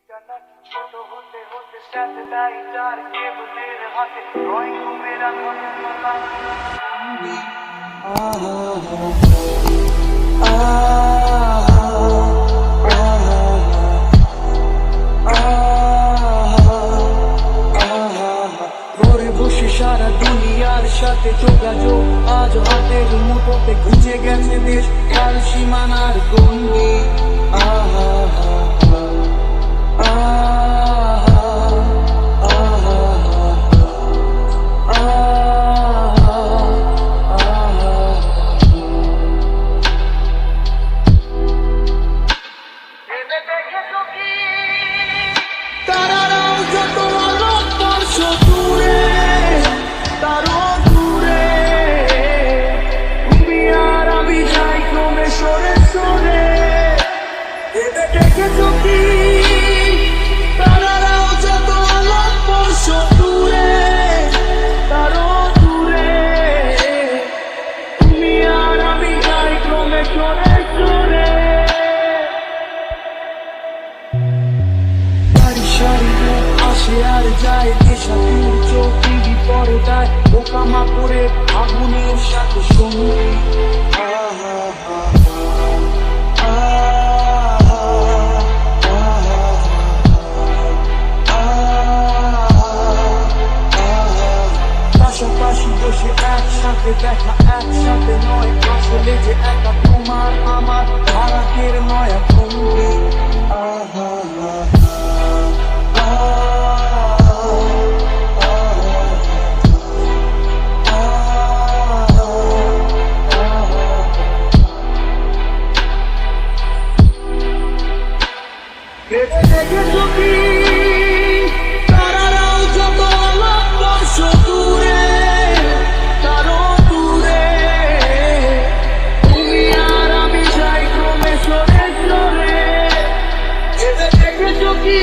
ছোট হতে হতে স্যাটেলাইট আর কেবলের হাতে ড্রয়িং রুমের ঘরে বসে সারা দুনিয়ার সাথে যোগাযোগ আজ হাতের মুঠোতে গুঁজে গেছে দেশ কাল সীমানার গন্ডি তারারাও যত আলোক বর্ষ দূরে তারও দূরে তুমি আর আমি যাই ক্রমে সরে সরে এতে দেখেছো কি তারারাও যত আলোক বর্ষ দূরে তারও দূরে তুমি আর আমি যাই ক্রমে সরে সরে আসে আর যায় দেশাতীর চোখ টিভি পর্দায় বোকামা করে আগুনের সাথে সঙ্গী পাশাপাশি বসে একসাথে দেখা একসাথে নয় আসলে যে একা তোমার আমার ভারতের নয়া ভঙ্গি দেখেছো কি তারারাও যত আলোক বর্ষ দূরে তারও দূরে তুমি আর আমি যাই ক্রমে সরে সরে দেখেছো কি